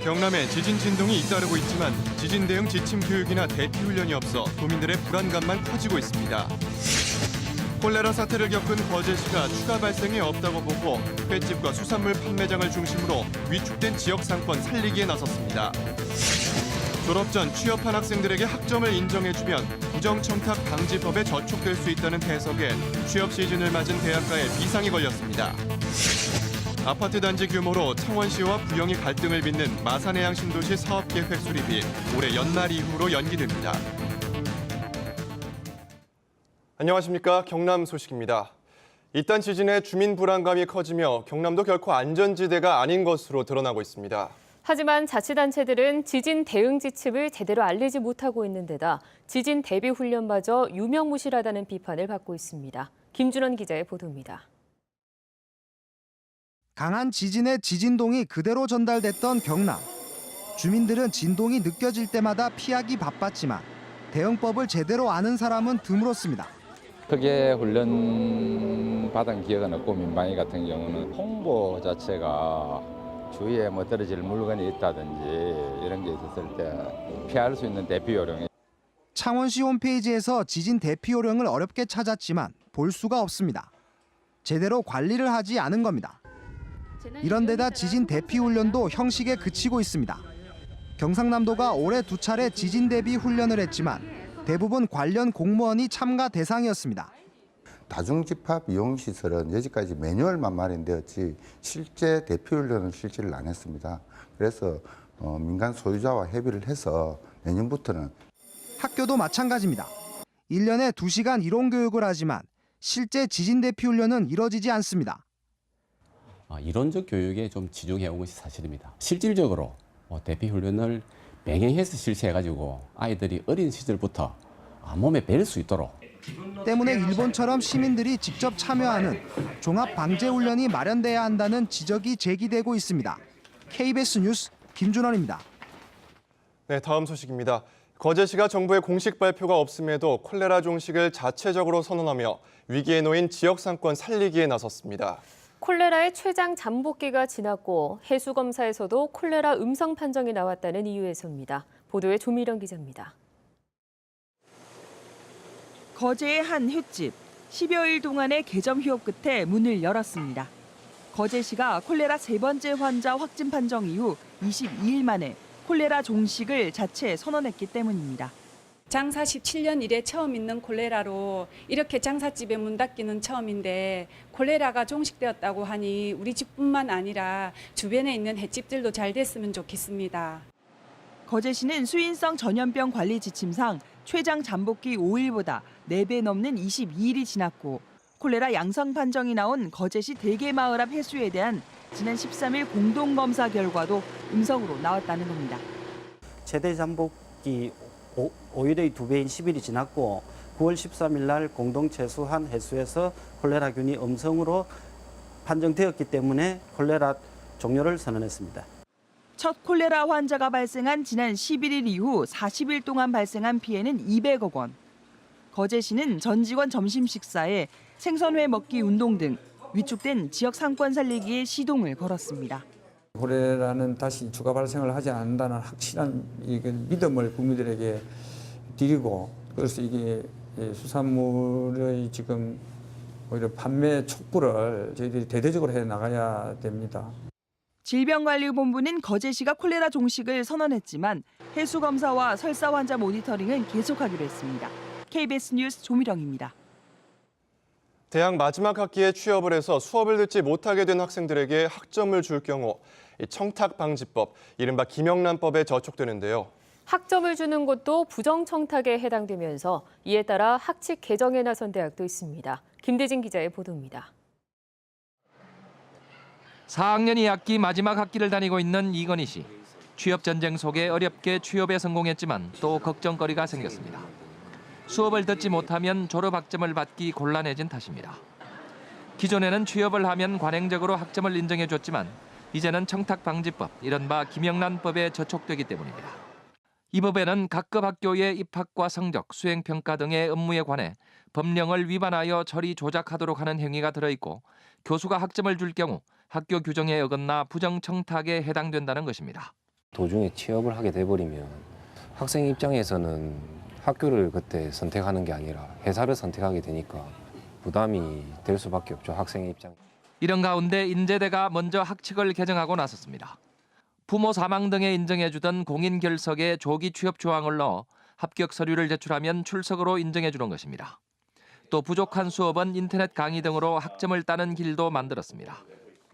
경남에 지진 진동이 잇따르고 있지만 지진 대응 지침 교육이나 대피 훈련이 없어 도민들의 불안감만 커지고 있습니다. 콜레라 사태를 겪은 거제시가 추가 발생이 없다고 보고 횟집과 수산물 판매장을 중심으로 위축된 지역 상권 살리기에 나섰습니다. 졸업 전 취업한 학생들에게 학점을 인정해주면 부정청탁 방지법에 저촉될 수 있다는 해석에 취업 시즌을 맞은 대학가에 비상이 걸렸습니다. 아파트 단지 규모로 창원시와 부영이 갈등을 빚는 마산해양 신도시 사업계획 수립이 올해 연말 이후로 연기됩니다. 안녕하십니까. 경남 소식입니다. 이딴 지진에 주민 불안감이 커지며 경남도 결코 안전지대가 아닌 것으로 드러나고 있습니다. 하지만 자치단체들은 지진 대응 지침을 제대로 알리지 못하고 있는 데다 지진 대비 훈련마저 유명무실하다는 비판을 받고 있습니다. 김준원 기자의 보도입니다. 강한 지진의 지진동이 그대로 전달됐던 경남. 주민들은 진동이 느껴질 때마다 피하기 바빴지만 대응법을 제대로 아는 사람은 드물었습니다. 크게 훈련 받은 기억은 없고 민방위 같은 경우는 홍보 자체가 주위에 뭐 떨어질 물건이 있다든지 이런 게 있었을 때 피할 수 있는 대피 요령이. 창원시 홈페이지에서 지진 대피 요령을 어렵게 찾았지만 볼 수가 없습니다. 제대로 관리를 하지 않은 겁니다. 이런 데다 지진 대피 훈련도 형식에 그치고 있습니다. 경상남도가 올해 2차례 지진 대비 훈련을 했지만 대부분 관련 공무원이 참가 대상이었습니다. 다중집합 이용시설은 여지까지 매뉴얼만 마련되었지 실제 대피 훈련을 실시를 안 했습니다. 그래서 민간 소유자와 협의를 해서 내년부터는. 학교도 마찬가지입니다. 1년에 2시간 이론 교육을 하지만 실제 지진 대피 훈련은 이뤄지지 않습니다. 이론적 교육에 좀 치중해온 것이 사실입니다. 실질적으로 대피 훈련을 병행해서 실시해가지고 아이들이 어린 시절부터 몸에 배일 수 있도록. 때문에 일본처럼 시민들이 직접 참여하는 종합방재훈련이 마련돼야 한다는 지적이 제기되고 있습니다. KBS 뉴스 김준원입니다. 네, 다음 소식입니다. 거제시가 정부의 공식 발표가 없음에도 콜레라 종식을 자체적으로 선언하며 위기에 놓인 지역 상권 살리기에 나섰습니다. 콜레라의 최장 잠복기가 지났고 해수검사에서도 콜레라 음성 판정이 나왔다는 이유에서입니다. 보도에 조미령 기자입니다. 거제의 한 횟집, 10여일 동안의 개점 휴업 끝에 문을 열었습니다. 거제시가 콜레라 3번째 환자 확진 판정 이후 22일 만에 콜레라 종식을 자체 선언했기 때문입니다. 장사 17년 이래 처음 있는 콜레라로 이렇게 장사집에 문 닫기는 처음인데 콜레라가 종식되었다고 하니 우리 집뿐만 아니라 주변에 있는 횟집들도 잘 됐으면 좋겠습니다. 거제시는 수인성 전염병 관리 지침상 최장 잠복기 5일보다 4배 넘는 22일이 지났고 콜레라 양성 판정이 나온 거제시 대게마을 앞 해수에 대한 지난 13일 공동검사 결과도 음성으로 나왔다는 겁니다. 최대 잠복기 5일의 2배인 10일이 지났고 9월 13일 날 공동체수한 해수에서 콜레라균이 음성으로 판정되었기 때문에 콜레라 종료를 선언했습니다. 첫 콜레라 환자가 발생한 지난 11일 이후 40일 동안 발생한 피해는 200억 원. 거제시는 전 직원 점심 식사에 생선회 먹기 운동 등 위축된 지역 상권 살리기에 시동을 걸었습니다. 콜레라는 다시 추가 발생을 하지 않는다는 확실한 믿음을 국민들에게 드리고, 그래서 이게 수산물의 지금 오히려 판매 촉구를 저희들이 대대적으로 해 나가야 됩니다. 질병관리본부는 거제시가 콜레라 종식을 선언했지만 해수검사와 설사 환자 모니터링은 계속하기로 했습니다. KBS 뉴스 조미령입니다. 대학 마지막 학기에 취업을 해서 수업을 듣지 못하게 된 학생들에게 학점을 줄 경우 청탁방지법, 이른바 김영란법에 저촉되는데요. 학점을 주는 것도 부정청탁에 해당되면서 이에 따라 학칙 개정에 나선 대학도 있습니다. 김대진 기자의 보도입니다. 4학년 2학기 마지막 학기를 다니고 있는 이건희 씨. 취업 전쟁 속에 어렵게 취업에 성공했지만 또 걱정거리가 생겼습니다. 수업을 듣지 못하면 졸업 학점을 받기 곤란해진 탓입니다. 기존에는 취업을 하면 관행적으로 학점을 인정해줬지만 이제는 청탁방지법, 이른바 김영란법에 저촉되기 때문입니다. 이 법에는 각급 학교의 입학과 성적, 수행평가 등의 업무에 관해 법령을 위반하여 처리 조작하도록 하는 행위가 들어있고 교수가 학점을 줄 경우 학교 규정에 어긋나 부정청탁에 해당된다는 것입니다. 도중에 취업을 하게 돼버리면 학생 입장에서는 학교를 그때 선택하는 게 아니라 회사를 선택하게 되니까 부담이 될 수밖에 없죠, 학생의 입장. 이런 가운데 인제대가 먼저 학칙을 개정하고 나섰습니다. 부모 사망 등에 인정해주던 공인 결석에 조기 취업 조항을 넣어 합격 서류를 제출하면 출석으로 인정해주는 것입니다. 또 부족한 수업은 인터넷 강의 등으로 학점을 따는 길도 만들었습니다.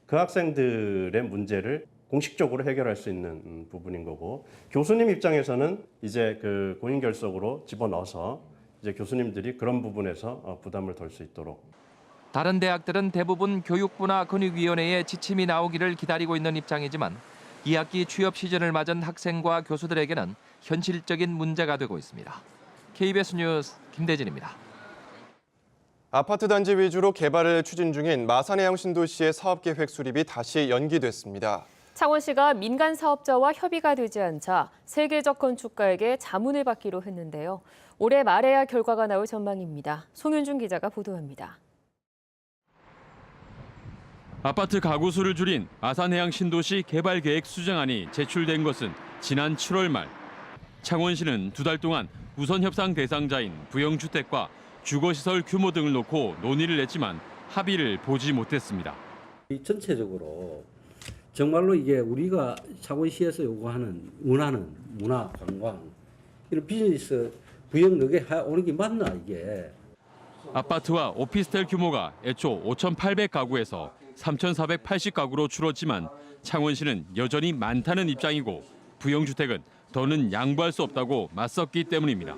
그 학생들의 문제를 공식적으로 해결할 수 있는 부분인 거고, 교수님 입장에서는 이제 그 공인 결석으로 집어넣어서 이제 교수님들이 그런 부분에서 부담을 덜 수 있도록. 다른 대학들은 대부분 교육부나 근육위원회의 지침이 나오기를 기다리고 있는 입장이지만 2학기 취업 시즌을 맞은 학생과 교수들에게는 현실적인 문제가 되고 있습니다. KBS 뉴스 김대진입니다. 아파트 단지 위주로 개발을 추진 중인 마산해양 신도시의 사업계획 수립이 다시 연기됐습니다. 창원시가 민간 사업자와 협의가 되지 않자 세계적 건축가에게 자문을 받기로 했는데요. 올해 말에야 결과가 나올 전망입니다. 송윤준 기자가 보도합니다. 아파트 가구 수를 줄인 아산해양 신도시 개발계획 수정안이 제출된 것은 지난 7월 말. 창원시는 2달 동안 우선 협상 대상자인 부영주택과 주거시설 규모 등을 놓고 논의를 했지만 합의를 보지 못했습니다. 전체적으로 정말로 이게 우리가 창원시에서 요구하는 원하는 문화, 관광, 이런 비즈니스 부영 너게 오는 게 맞나 이게. 아파트와 오피스텔 규모가 애초 5,800가구에서 3,480가구로 줄었지만 창원시는 여전히 많다는 입장이고 부영주택은 더는 양보할 수 없다고 맞섰기 때문입니다.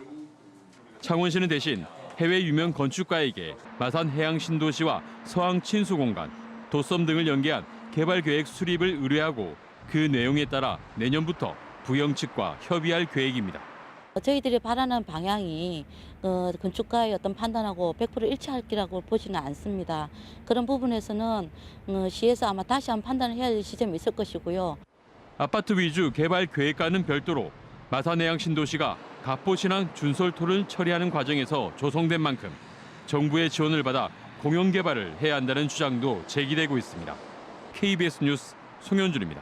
창원시는 대신 해외 유명 건축가에게 마산 해양 신도시와 서항 친수공간, 도섬 등을 연계한 개발계획 수립을 의뢰하고 그 내용에 따라 내년부터 부영 측과 협의할 계획입니다. 저희들이 바라는 방향이 건축가의 어떤 판단하고 100% 일치할 거라고 보지는 않습니다. 그런 부분에서는 시에서 아마 다시 한번 판단을 해야 될 시점이 있을 것이고요. 아파트 위주 개발 계획과는 별도로 마산해양 신도시가 갑포신항 준설토를 처리하는 과정에서 조성된 만큼 정부의 지원을 받아 공영 개발을 해야 한다는 주장도 제기되고 있습니다. KBS 뉴스 송현준입니다.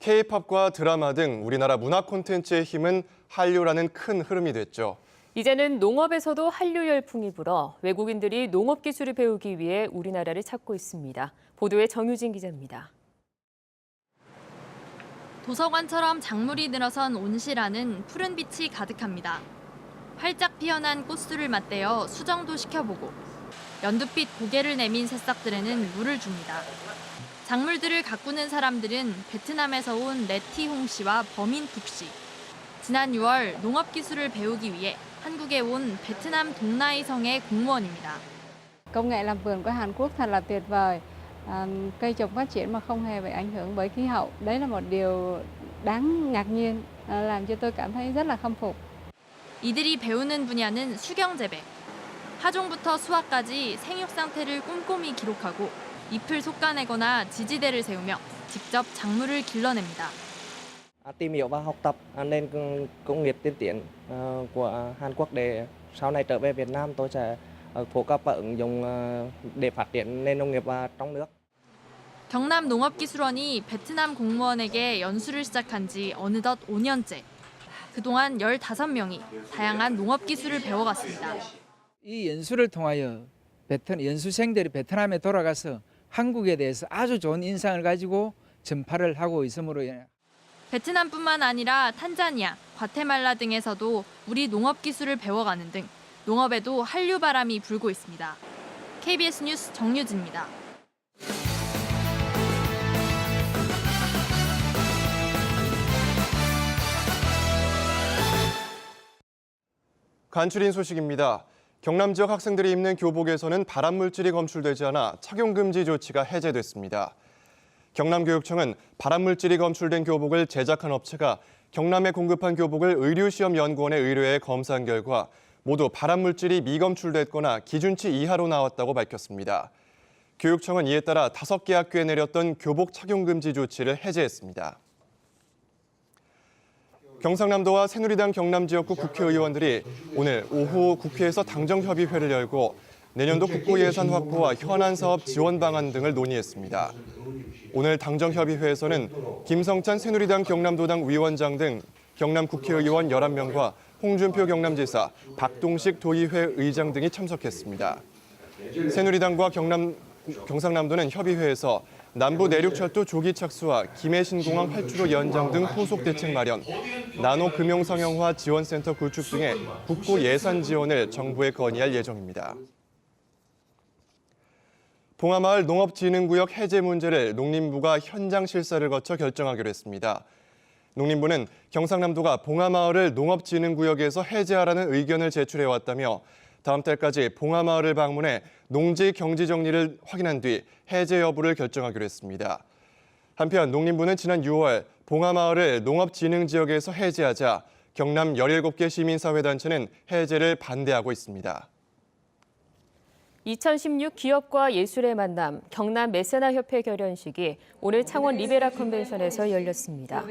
K-팝과 드라마 등 우리나라 문화 콘텐츠의 힘은 한류라는 큰 흐름이 됐죠. 이제는 농업에서도 한류 열풍이 불어 외국인들이 농업 기술을 배우기 위해 우리나라를 찾고 있습니다. 보도에 정유진 기자입니다. 도서관처럼 작물이 늘어선 온실안은 푸른 빛이 가득합니다. 활짝 피어난 꽃술을 맞대어 수정도 시켜보고 연두빛 고개를 내민 새싹들에는 물을 줍니다. 작물들을 가꾸는 사람들은 베트남에서 온 레티홍 씨와 버민툭 씨. 지난 6월 농업 기술을 배우기 위해 한국에 온 베트남 동나이 성의 공무원입니다. Công nghệ làm vườn của Hàn Quốc thật là tuyệt vời. Cây trồng phát triển mà không hề bị ảnh hưởng bởi khí hậu. Đấy là một điều đáng ngạc nhiên, làm cho tôi cảm thấy rất là khâm phục. 이들이 배우는 분야는 수경 재배. 하종부터 수확까지 생육 상태를 꼼꼼히 기록하고 잎을 솎아내거나 지지대를 세우며 직접 작물을 길러냅니다. Tìm hiểu và học tập nền công nghiệp tiên tiến của Hàn Quốc để sau này trở về Việt Nam tôi sẽ phổ cập và ứng dụng để phát triển nền nông nghiệp trong nước. 경남 농업기술원이 베트남 공무원에게 연수를 시작한 지 어느덧 5년째. 그동안 15명이 다양한 농업 기술을 배워갔습니다. 이 연수를 통하여 연수생들이 베트남에 돌아가서 한국에 대해서 아주 좋은 인상을 가지고 전파를 하고 있으므로 인해 베트남뿐만 아니라 탄자니아, 과테말라 등에서도 우리 농업 기술을 배워가는 등 농업에도 한류 바람이 불고 있습니다. KBS 뉴스 정유진입니다. 간추린 소식입니다. 경남 지역 학생들이 입는 교복에서는 발암물질이 검출되지 않아 착용금지 조치가 해제됐습니다. 경남교육청은 발암물질이 검출된 교복을 제작한 업체가 경남에 공급한 교복을 의류시험연구원에 의뢰해 검사한 결과 모두 발암물질이 미검출됐거나 기준치 이하로 나왔다고 밝혔습니다. 교육청은 이에 따라 5개 학교에 내렸던 교복 착용금지 조치를 해제했습니다. 경상남도와 새누리당 경남지역구 국회의원들이 오늘 오후 국회에서 당정협의회를 열고 내년도 국고예산 확보와 현안사업 지원 방안 등을 논의했습니다. 오늘 당정협의회에서는 김성찬 새누리당 경남도당 위원장 등 경남 국회의원 11명과 홍준표 경남지사, 박동식 도의회 의장 등이 참석했습니다. 새누리당과 경상남도는 협의회에서 남부 내륙철도 조기 착수와 김해신공항 활주로 연장 등 후속 대책 마련, 나노 금융상용화 지원센터 구축 등의 국고 예산 지원을 정부에 건의할 예정입니다. 봉하마을 농업진흥구역 해제 문제를 농림부가 현장 실사를 거쳐 결정하기로 했습니다. 농림부는 경상남도가 봉하마을을 농업진흥구역에서 해제하라는 의견을 제출해왔다며 다음 달까지 봉하마을을 방문해 농지 경지 정리를 확인한 뒤 해제 여부를 결정하기로 했습니다. 한편 농림부는 지난 6월 봉하마을을 농업진흥지역에서 해제하자 경남 17개 시민사회단체는 해제를 반대하고 있습니다. 2016 기업과 예술의 만남 경남 메세나협회 결연식이 오늘 창원 리베라 컨벤션에서 열렸습니다.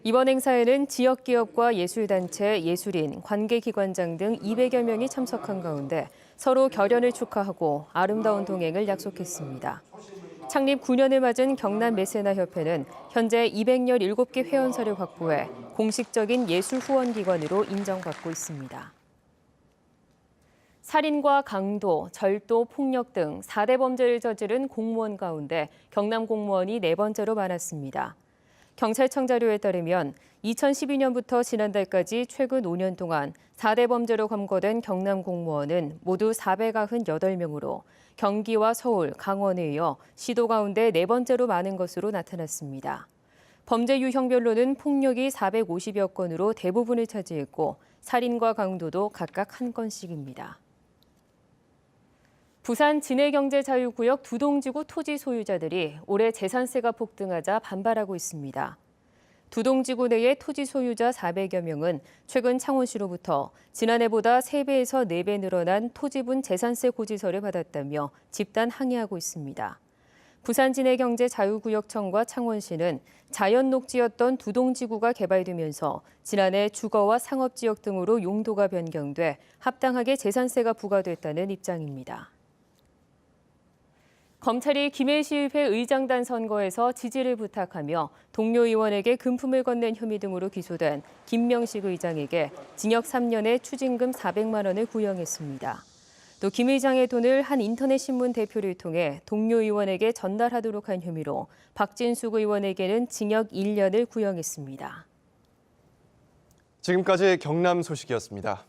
이번 행사에는 지역 기업과 예술단체, 예술인, 관계기관장 등 200여 명이 참석한 가운데 서로 결연을 축하하고 아름다운 동행을 약속했습니다. 창립 9년을 맞은 경남 메세나협회는 현재 217개 회원사를 확보해 공식적인 예술 후원기관으로 인정받고 있습니다. 살인과 강도, 절도, 폭력 등 4대 범죄를 저지른 공무원 가운데 경남 공무원이 4번째로 많았습니다. 경찰청 자료에 따르면 2012년부터 지난달까지 최근 5년 동안 4대 범죄로 검거된 경남 공무원은 모두 498명으로 경기와 서울, 강원에 이어 시도 가운데 4번째로 많은 것으로 나타났습니다. 범죄 유형별로는 폭력이 450여 건으로 대부분을 차지했고 살인과 강도도 각각 1건씩입니다. 부산 진해경제자유구역 두동지구 토지 소유자들이 올해 재산세가 폭등하자 반발하고 있습니다. 두동지구 내의 토지 소유자 400여 명은 최근 창원시로부터 지난해보다 3배에서 4배 늘어난 토지분 재산세 고지서를 받았다며 집단 항의하고 있습니다. 부산 진해경제자유구역청과 창원시는 자연 녹지였던 두동지구가 개발되면서 지난해 주거와 상업지역 등으로 용도가 변경돼 합당하게 재산세가 부과됐다는 입장입니다. 검찰이 김해시의회 의장단 선거에서 지지를 부탁하며 동료 의원에게 금품을 건넨 혐의 등으로 기소된 김명식 의장에게 징역 3년에 추징금 400만 원을 구형했습니다. 또 김 의장의 돈을 한 인터넷 신문 대표를 통해 동료 의원에게 전달하도록 한 혐의로 박진숙 의원에게는 징역 1년을 구형했습니다. 지금까지 경남 소식이었습니다.